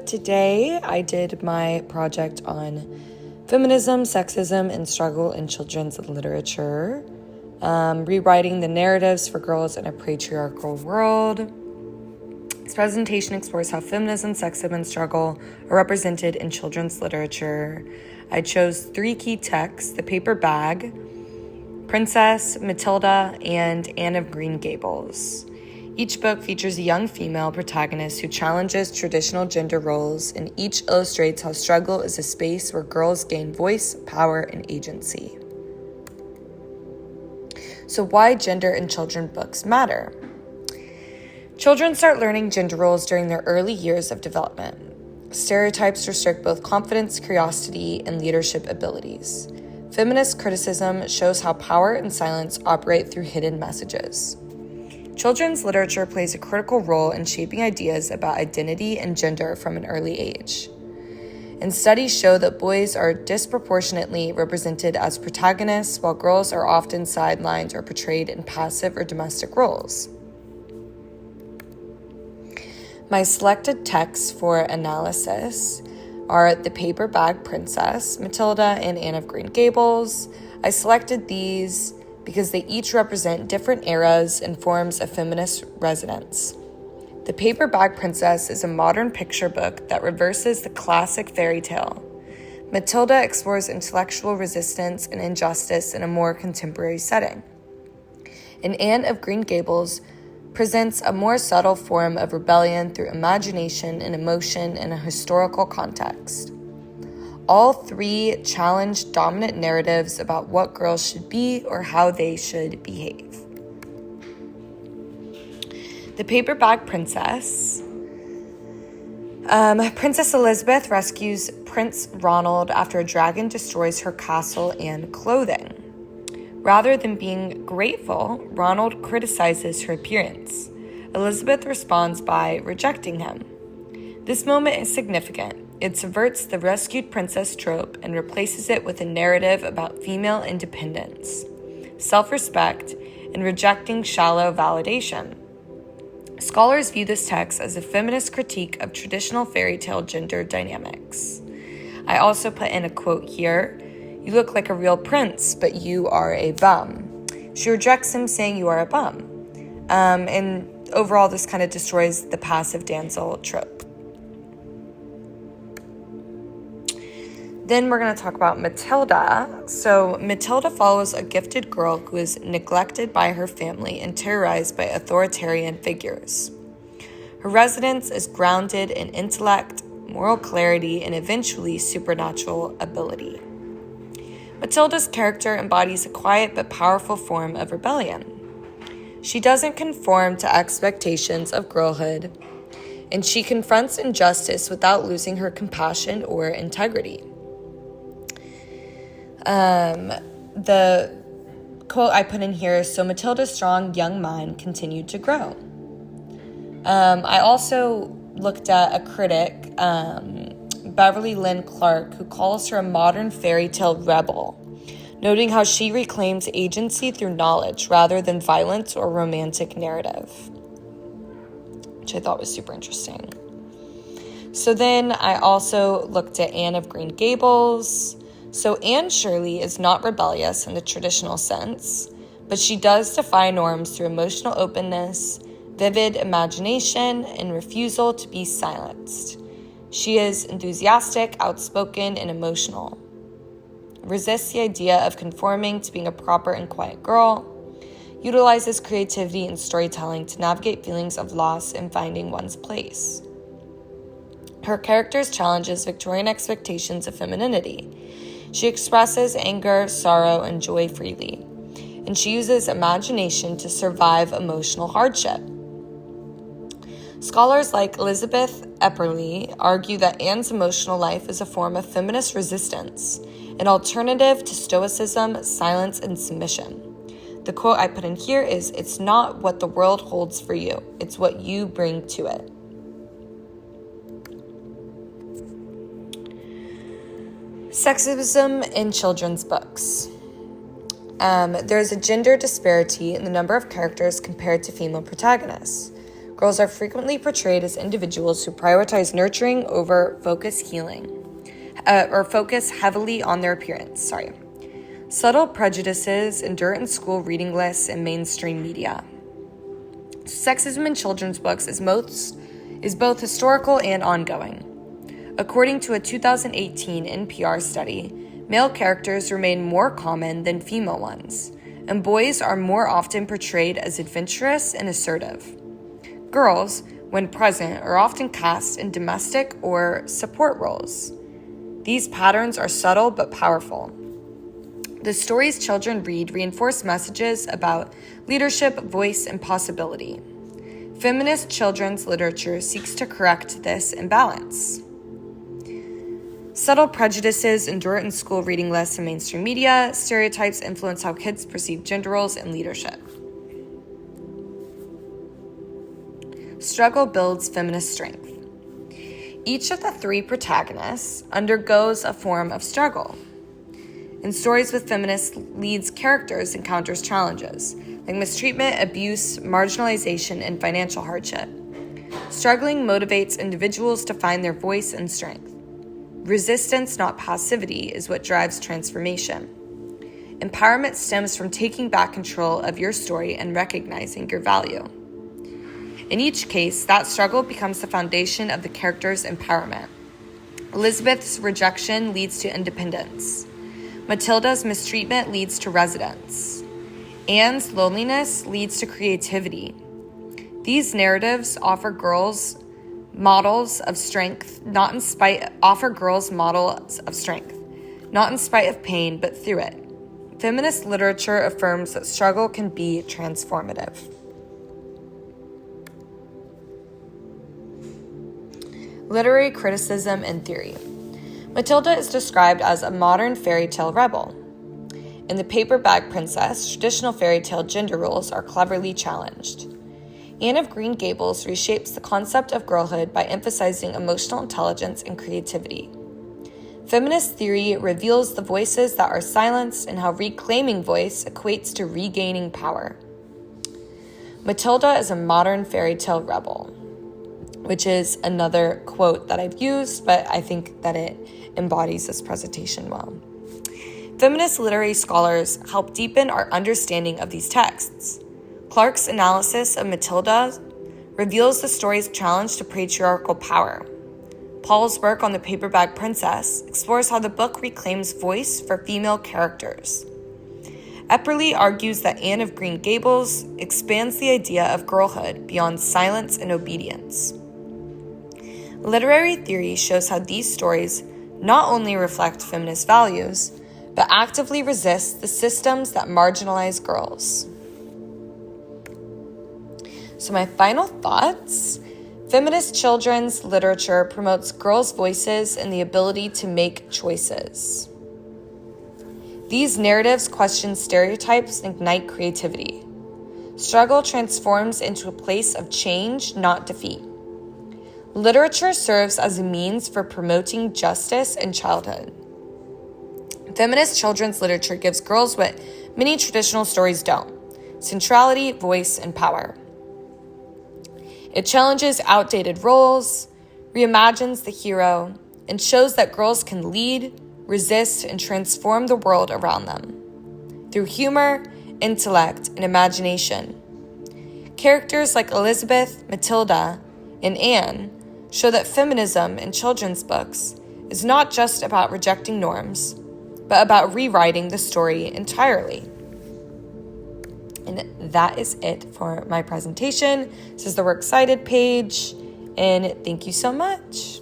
today I did my project on feminism, sexism, and struggle in children's literature, rewriting the narratives for girls in a patriarchal world. This presentation explores how feminism, sexism, and struggle are represented in children's literature. I chose 3 key texts: The Paper Bag, Princess, Matilda, and Anne of Green Gables. Each book features a young female protagonist who challenges traditional gender roles, and each illustrates how struggle is a space where girls gain voice, power, and agency. So why gender in children's books matter? Children start learning gender roles during their early years of development. Stereotypes restrict both confidence, curiosity, and leadership abilities. Feminist criticism shows how power and silence operate through hidden messages. Children's literature plays a critical role in shaping ideas about identity and gender from an early age. And studies show that boys are disproportionately represented as protagonists, while girls are often sidelined or portrayed in passive or domestic roles. My selected texts for analysis are The Paper Bag Princess, Matilda, and Anne of Green Gables. I selected these because they each represent different eras and forms of feminist resonance. The Paper Bag Princess is a modern picture book that reverses the classic fairy tale. Matilda explores intellectual resistance and injustice in a more contemporary setting. And Anne of Green Gables presents a more subtle form of rebellion through imagination and emotion in a historical context. All 3 challenge dominant narratives about what girls should be or how they should behave. The Paper Bag Princess. Princess Elizabeth rescues Prince Ronald after a dragon destroys her castle and clothing. Rather than being grateful, Ronald criticizes her appearance. Elizabeth responds by rejecting him. This moment is significant. It subverts the rescued princess trope and replaces it with a narrative about female independence, self-respect, and rejecting shallow validation. Scholars view this text as a feminist critique of traditional fairy tale gender dynamics. I also put in a quote here: "You look like a real prince, but you are a bum." She rejects him, saying you are a bum. And overall, this kind of destroys the passive damsel trope. Then we're going to talk about Matilda. So Matilda follows a gifted girl who is neglected by her family and terrorized by authoritarian figures. Her resonance is grounded in intellect, moral clarity, and eventually supernatural ability. Matilda's character embodies a quiet but powerful form of rebellion. She doesn't conform to expectations of girlhood, and she confronts injustice without losing her compassion or integrity. The quote I put in here is, "So Matilda's strong young mind continued to grow." I also looked at a critic, Beverly Lynn Clark, who calls her a modern fairy tale rebel, noting how she reclaims agency through knowledge rather than violence or romantic narrative, which I thought was super interesting. So then I also looked at Anne of Green Gables. So Anne Shirley is not rebellious in the traditional sense, but she does defy norms through emotional openness, vivid imagination, and refusal to be silenced. She is enthusiastic, outspoken, and emotional. Resists the idea of conforming to being a proper and quiet girl. Utilizes creativity and storytelling to navigate feelings of loss and finding one's place. Her characters challenges Victorian expectations of femininity. She expresses anger, sorrow, and joy freely, and she uses imagination to survive emotional hardship. Scholars like Elizabeth Epperly argue that Anne's emotional life is a form of feminist resistance, an alternative to stoicism, silence, and submission. The quote I put in here is, "It's not what the world holds for you, it's what you bring to it." Sexism in children's books. There is a gender disparity in the number of characters compared to female protagonists. girls are frequently portrayed as individuals who prioritize nurturing over focus heavily on their appearance. Subtle prejudices endure in school reading lists and mainstream media. Sexism in children's books is both historical and ongoing. According to a 2018 NPR study, male characters remain more common than female ones, and boys are more often portrayed as adventurous and assertive. Girls, when present, are often cast in domestic or support roles. These patterns are subtle but powerful. The stories children read reinforce messages about leadership, voice, and possibility. Feminist children's literature seeks to correct this imbalance. Subtle prejudices endure in school reading lists and mainstream media. Stereotypes influence how kids perceive gender roles and leadership. Struggle builds feminist strength. Each of the three protagonists undergoes a form of struggle. In stories with feminist leads, characters encounters challenges like mistreatment, abuse, marginalization, and financial hardship. Struggling motivates individuals to find their voice and strength. Resistance, not passivity, is what drives transformation. Empowerment stems from taking back control of your story and recognizing your value. In each case, that struggle becomes the foundation of the character's empowerment. Elizabeth's rejection leads to independence. Matilda's mistreatment leads to resilience. Anne's loneliness leads to creativity. These narratives offer girls models of strength, not in spite of pain, but through it. Feminist literature affirms that struggle can be transformative. Literary criticism and theory. Matilda is described as a modern fairy tale rebel. In The Paper Bag Princess, traditional fairy tale gender roles are cleverly challenged. Anne of Green Gables reshapes the concept of girlhood by emphasizing emotional intelligence and creativity. Feminist theory reveals the voices that are silenced and how reclaiming voice equates to regaining power. Matilda is a modern fairy tale rebel, which is another quote that I've used, but I think that it embodies this presentation well. Feminist literary scholars help deepen our understanding of these texts. Clark's analysis of Matilda reveals the story's challenge to patriarchal power. Paul's work on The Paper Bag Princess explores how the book reclaims voice for female characters. Epperly argues that Anne of Green Gables expands the idea of girlhood beyond silence and obedience. Literary theory shows how these stories not only reflect feminist values, but actively resist the systems that marginalize girls. So my final thoughts: feminist children's literature promotes girls' voices and the ability to make choices. These narratives question stereotypes and ignite creativity. Struggle transforms into a place of change, not defeat. Literature serves as a means for promoting justice in childhood. Feminist children's literature gives girls what many traditional stories don't: centrality, voice, and power. It challenges outdated roles, reimagines the hero, and shows that girls can lead, resist, and transform the world around them through humor, intellect, and imagination. Characters like Elizabeth, Matilda, and Anne show that feminism in children's books is not just about rejecting norms, but about rewriting the story entirely. And that is it for my presentation. This is the Works Cited page, and thank you so much.